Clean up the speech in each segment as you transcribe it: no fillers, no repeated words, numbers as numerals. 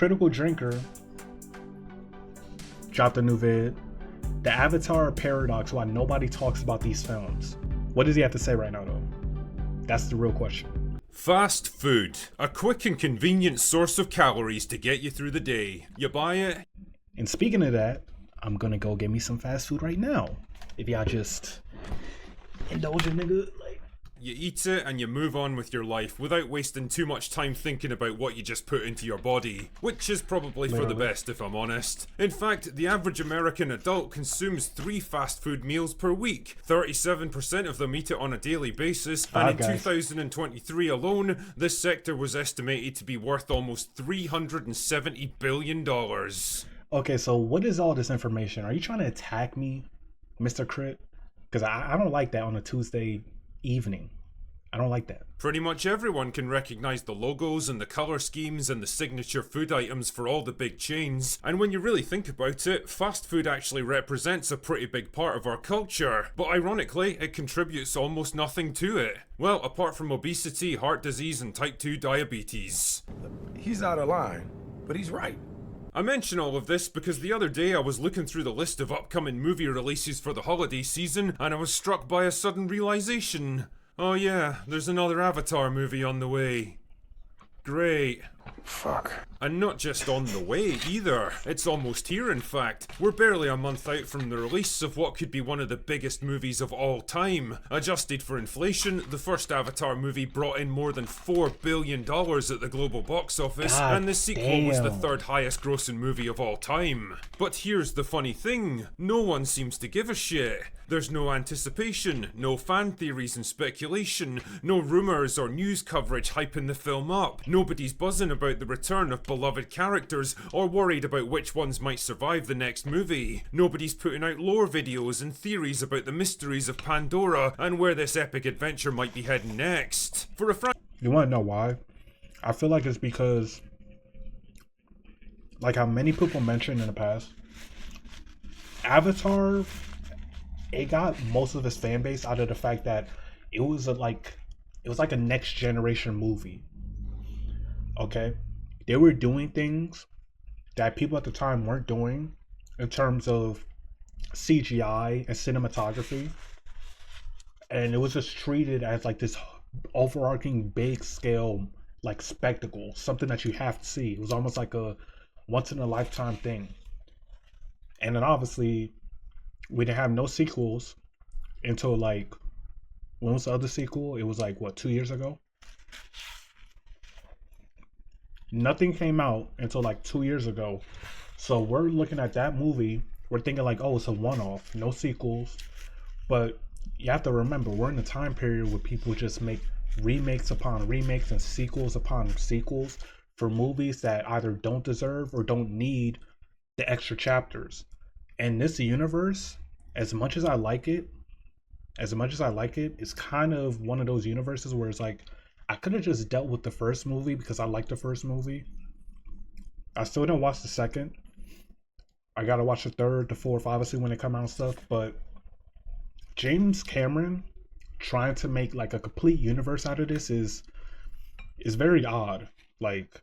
Critical Drinker dropped a new vid. The Avatar Paradox, why nobody talks about these films. What does he have to say right now, though? That's the real question. Fast food. A quick and convenient source of calories to get you through the day. You buy it? And speaking of that, I'm gonna go get me some fast food right now. If y'all just indulge a nigga, like... You eat it and you move on with your life without wasting too much time thinking about what you just put into your body. Which is probably for the best, if I'm honest. In fact, the average American adult consumes 3 fast food meals per week. 37% of them eat it on a daily basis, and in 2023 alone, this sector was estimated to be worth almost $370 billion. Okay, so what is all this information? Are you trying to attack me, Mr. Crit? Because I don't like that on a Tuesday evening. I don't like that. Pretty much everyone can recognize the logos and the color schemes and the signature food items for all the big chains. And when you really think about it, fast food actually represents a pretty big part of our culture. But ironically, it contributes almost nothing to it. Well, apart from obesity, heart disease, and type 2 diabetes. He's out of line, but he's right. I mention all of this because the other day I was looking through the list of upcoming movie releases for the holiday season, and I was struck by a sudden realization. Oh yeah, there's another Avatar movie on the way. Great. Fuck. And not just on the way either. It's almost here, in fact. We're barely a month out from the release of what could be one of the biggest movies of all time. Adjusted for inflation, the first Avatar movie brought in more than $4 billion at the global box office, and the sequel was the 3rd highest grossing movie of all time. But here's the funny thing, no one seems to give a shit. There's no anticipation, no fan theories and speculation, no rumours or news coverage hyping the film up. Nobody's buzzing about the return of beloved characters or worried about which ones might survive the next movie. Nobody's putting out lore videos and theories about the mysteries of Pandora and where this epic adventure might be heading next. For a You want to know why? I feel like it's because, like how many people mentioned in the past, Avatar, it got most of its fan base out of the fact that it was like a next generation movie. Okay, they were doing things that people at the time weren't doing in terms of CGI and cinematography, and it was just treated as like this overarching big scale like spectacle, something that you have to see. It was almost like a once in a lifetime thing. And then obviously we didn't have no sequels until like, when was the other sequel? It was like what, 2 years ago? Nothing came out until like 2 years ago. So we're looking at that movie, we're thinking like, oh, it's a one-off, no sequels. But you have to remember, we're in a time period where people just make remakes upon remakes and sequels upon sequels for movies that either don't deserve or don't need the extra chapters. And this universe, as much as I like it, it's kind of one of those universes where it's like, I could have just dealt with the first movie because I liked the first movie. I still didn't watch the second. I gotta watch the third, the fourth, obviously when they come out and stuff. But James Cameron trying to make like a complete universe out of this is very odd. Like,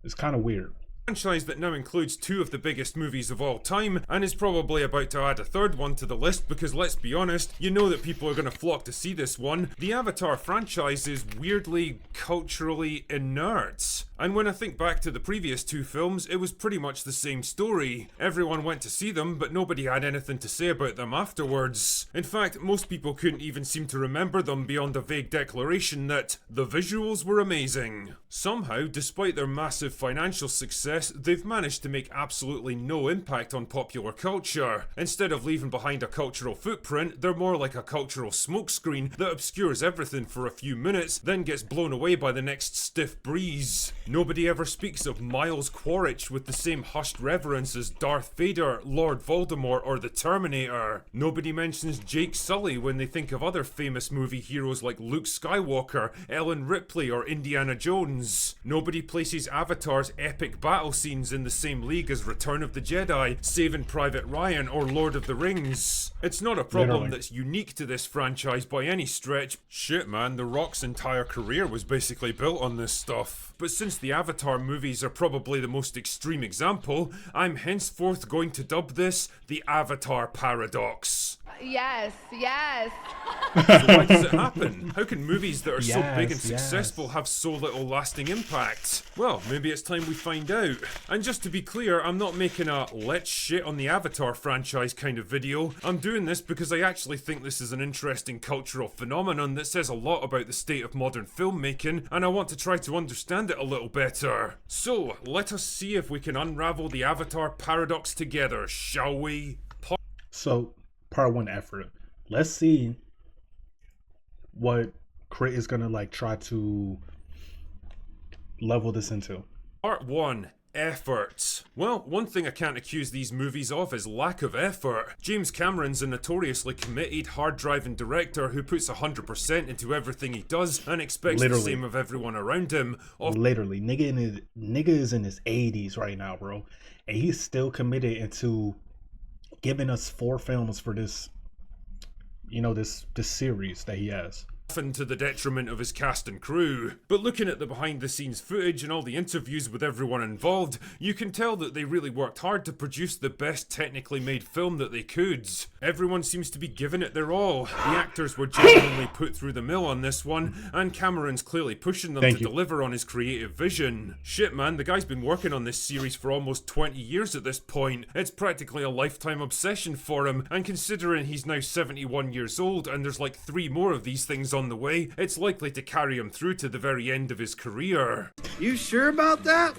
it's kind of weird. Franchise that now includes 2 of the biggest movies of all time, and is probably about to add a 3rd one to the list because, let's be honest, you know that people are going to flock to see this one. The Avatar franchise is weirdly culturally inert. And when I think back to the previous 2 films, it was pretty much the same story. Everyone went to see them, but nobody had anything to say about them afterwards. In fact, most people couldn't even seem to remember them beyond a vague declaration that the visuals were amazing. Somehow, despite their massive financial success, they've managed to make absolutely no impact on popular culture. Instead of leaving behind a cultural footprint, they're more like a cultural smokescreen that obscures everything for a few minutes, then gets blown away by the next stiff breeze. Nobody ever speaks of Miles Quaritch with the same hushed reverence as Darth Vader, Lord Voldemort, or the Terminator. Nobody mentions Jake Sully when they think of other famous movie heroes like Luke Skywalker, Ellen Ripley, or Indiana Jones. Nobody places Avatar's epic battle battle scenes in the same league as Return of the Jedi, Saving Private Ryan, or Lord of the Rings. It's not a problem Literally. that's unique to this franchise by any stretch. Shit man, The Rock's entire career was basically built on this stuff. But since the Avatar movies are probably the most extreme example, I'm henceforth going to dub this the Avatar Paradox. Yes, yes. So why does it happen? How can movies that are so big and Yes, yes. successful have so little lasting impact? Well, maybe it's time we find out. And just to be clear, I'm not making a let's shit on the Avatar franchise kind of video. I'm doing this because I actually think this is an interesting cultural phenomenon that says a lot about the state of modern filmmaking, and I want to try to understand it a little better. So, let us see if we can unravel the Avatar paradox together, shall we? So, part one effort. Let's see what Crit is gonna like try to level this into. Part 1. Effort. Well, one thing I can't accuse these movies of is lack of effort. James Cameron's a notoriously committed, hard-driving director who puts 100% into everything he does and expects Literally. the same of everyone around him. Literally, nigga is in his 80s right now, bro, and he's still committed into giving us 4 films for this, you know, this series that he has. Often to the detriment of his cast and crew. But looking at the behind the scenes footage and all the interviews with everyone involved, you can tell that they really worked hard to produce the best technically made film that they could. Everyone seems to be giving it their all. The actors were genuinely put through the mill on this one, and Cameron's clearly pushing them to deliver on his creative vision. Shit man, the guy's been working on this series for almost 20 years at this point. It's practically a lifetime obsession for him, and considering he's now 71 years old and there's like 3 more of these things on the way, it's likely to carry him through to the very end of his career. You sure about that?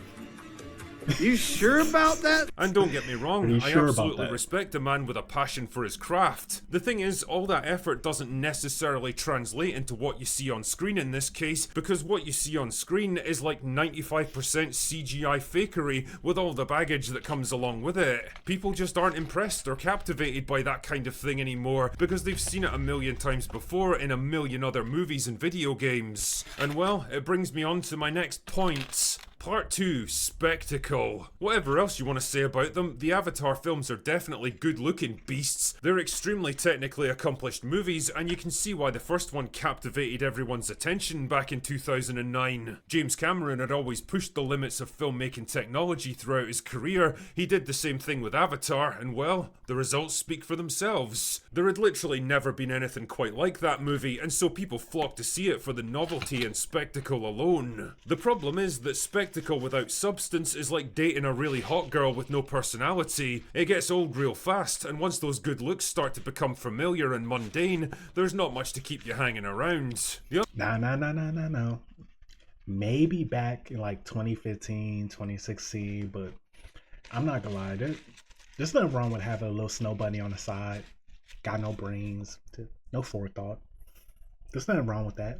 You sure about that? And don't get me wrong, Are you I sure about absolutely that? respect a man with a passion for his craft. The thing is, all that effort doesn't necessarily translate into what you see on screen in this case, because what you see on screen is like 95% CGI fakery with all the baggage that comes along with it. People just aren't impressed or captivated by that kind of thing anymore, because they've seen it a million times before in a million other movies and video games. And well, it brings me on to my next point. Part 2, Spectacle. Whatever else you want to say about them, the Avatar films are definitely good-looking beasts. They're extremely technically accomplished movies, and you can see why the first one captivated everyone's attention back in 2009. James Cameron had always pushed the limits of filmmaking technology throughout his career. He did the same thing with Avatar, and well, the results speak for themselves. There had literally never been anything quite like that movie, and so people flocked to see it for the novelty and spectacle alone. The problem is that spectacle without substance is like dating a really hot girl with no personality. It gets old real fast, and once those good looks start to become familiar and mundane, there's not much to keep you hanging around. No. Maybe back in like 2015, 2016, but I'm not gonna lie, there's nothing wrong with having a little snow bunny on the side. Got no brains, no forethought. There's nothing wrong with that.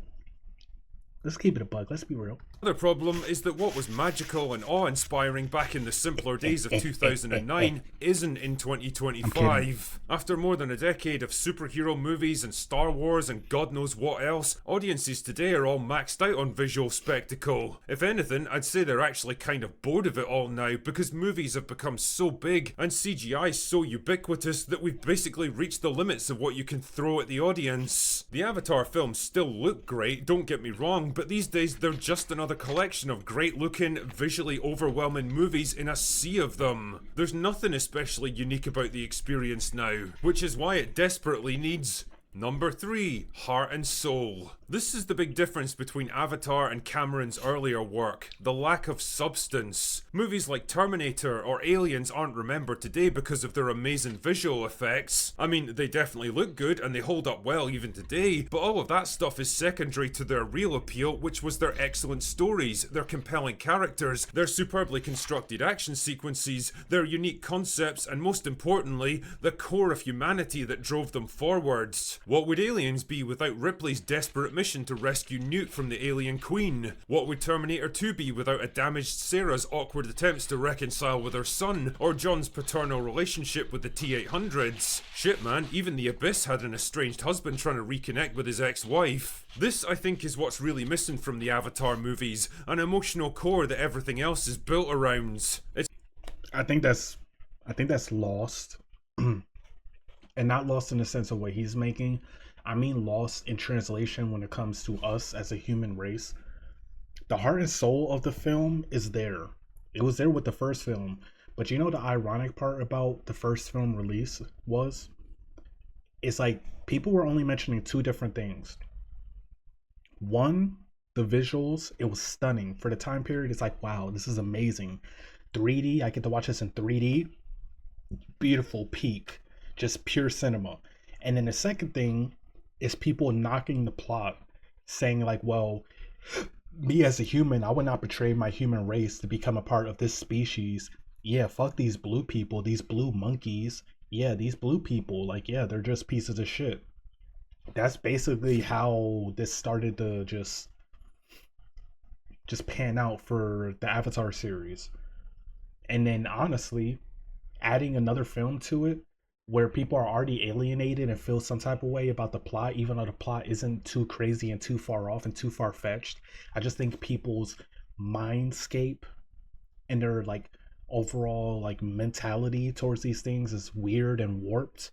Let's keep it a bug. Let's be real. Another problem is that what was magical and awe-inspiring back in the simpler days of 2009 isn't in 2025. After more than a decade of superhero movies and Star Wars and God knows what else, audiences today are all maxed out on visual spectacle. If anything, I'd say they're actually kind of bored of it all now, because movies have become so big and CGI so ubiquitous that we've basically reached the limits of what you can throw at the audience. The Avatar films still look great, don't get me wrong, but these days they're just another collection of great looking, visually overwhelming movies in a sea of them. There's nothing especially unique about the experience now, which is why it desperately needs Number 3, Heart and Soul. This is the big difference between Avatar and Cameron's earlier work, the lack of substance. Movies like Terminator or Aliens aren't remembered today because of their amazing visual effects. I mean, they definitely look good and they hold up well even today, but all of that stuff is secondary to their real appeal, which was their excellent stories, their compelling characters, their superbly constructed action sequences, their unique concepts, and most importantly, the core of humanity that drove them forwards. What would Aliens be without Ripley's desperate mission to rescue Newt from the alien queen? What would Terminator 2 be without a damaged Sarah's awkward attempts to reconcile with her son, or John's paternal relationship with the T-800s? Shit man, even the Abyss had an estranged husband trying to reconnect with his ex-wife. This, I think, is what's really missing from the Avatar movies, an emotional core that everything else is built around. I think that's lost. And not lost in the sense of what he's making. I mean lost in translation when it comes to us as a human race. The heart and soul of the film is there. It was there with the first film. But you know the ironic part about the first film release was? It's like people were only mentioning two different things. One, the visuals, it was stunning. For the time period, it's like, wow, this is amazing. 3D, I get to watch this in 3D. Beautiful peak. Just pure cinema. And then the second thing is people knocking the plot, saying like, well, me as a human, I would not betray my human race to become a part of this species. Yeah, fuck these blue people, these blue monkeys. Yeah, these blue people, like, yeah, they're just pieces of shit. That's basically how this started to just pan out for the Avatar series. And then honestly, adding another film to it where people are already alienated and feel some type of way about the plot, even though the plot isn't too crazy and too far off and too far-fetched. I just think people's mindscape and their like overall like mentality towards these things is weird and warped.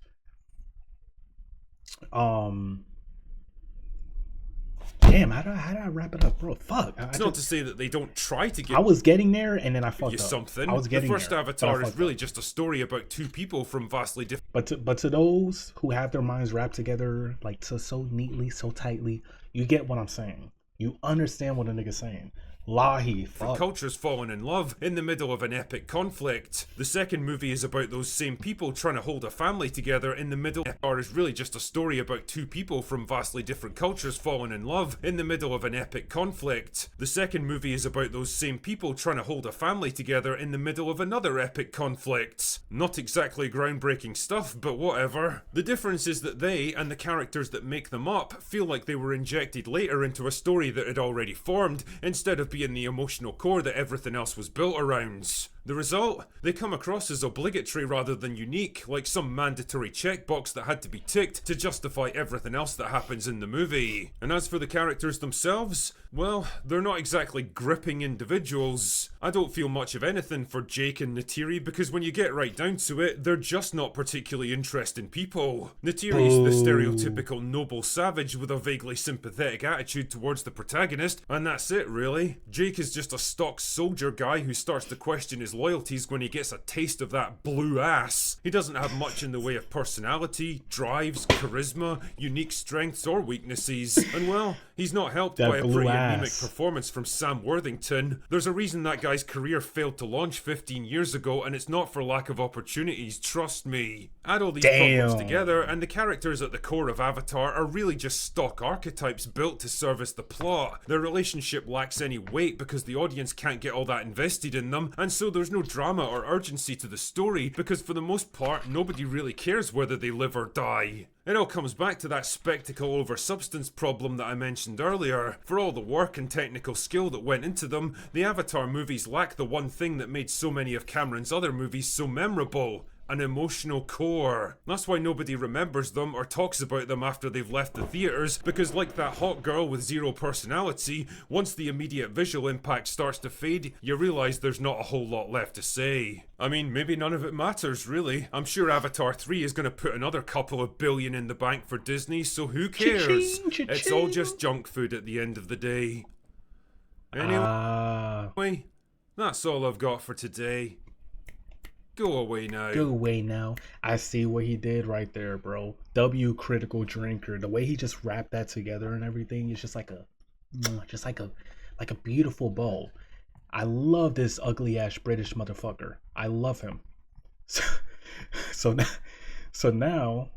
Damn, how did I wrap it up, bro? Fuck. It's not to say that they don't try to give I was getting there and then I fucked you up. something. I was getting the first there, Avatar is really just a story about two people from vastly different But to those who have their minds wrapped together like so neatly, so tightly, you get what I'm saying. You understand what a nigga's saying. Lahi, fuck. cultures falling in love in the middle of an epic conflict. The second movie is about those same people trying to hold a family together in the middle. Avatar is really just a story about two people from vastly different cultures falling in love in the middle of an epic conflict. The second movie is about those same people trying to hold a family together in the middle of another epic conflict. Not exactly groundbreaking stuff, but whatever. The difference is that they, and the characters that make them up, feel like they were injected later into a story that had already formed, instead of being the emotional core that everything else was built around. The result? They come across as obligatory rather than unique, like some mandatory checkbox that had to be ticked to justify everything else that happens in the movie. And as for the characters themselves, well, they're not exactly gripping individuals. I don't feel much of anything for Jake and Neytiri because when you get right down to it, they're just not particularly interesting people. Neytiri's the stereotypical noble savage with a vaguely sympathetic attitude towards the protagonist, and that's it really. Jake is just a stock soldier guy who starts to question his loyalties when he gets a taste of that blue ass. He doesn't have much in the way of personality, drives, charisma, unique strengths or weaknesses, and well, he's not helped by a pretty anemic performance from Sam Worthington. There's a reason that guy's career failed to launch 15 years ago, and it's not for lack of opportunities, trust me. Add all these problems together, and the characters at the core of Avatar are really just stock archetypes built to service the plot. Their relationship lacks any weight because the audience can't get all that invested in them, and so there's no drama or urgency to the story because for the most part nobody really cares whether they live or die. It all comes back to that spectacle over substance problem that I mentioned earlier. For all the work and technical skill that went into them, the Avatar movies lack the one thing that made so many of Cameron's other movies so memorable: an emotional core. That's why nobody remembers them or talks about them after they've left the theaters, because like that hot girl with zero personality, once the immediate visual impact starts to fade, you realize there's not a whole lot left to say. I mean, maybe none of it matters, really. I'm sure Avatar 3 is going to put another couple of billion in the bank for Disney, so who cares? Cha-ching, cha-ching. It's all just junk food at the end of the day. Anyway, that's all I've got for today. Go away now. Go away now. I see what he did right there, bro. W critical drinker. The way he just wrapped that together and everything is just like a beautiful bow. I love this ugly ass British motherfucker. I love him. So now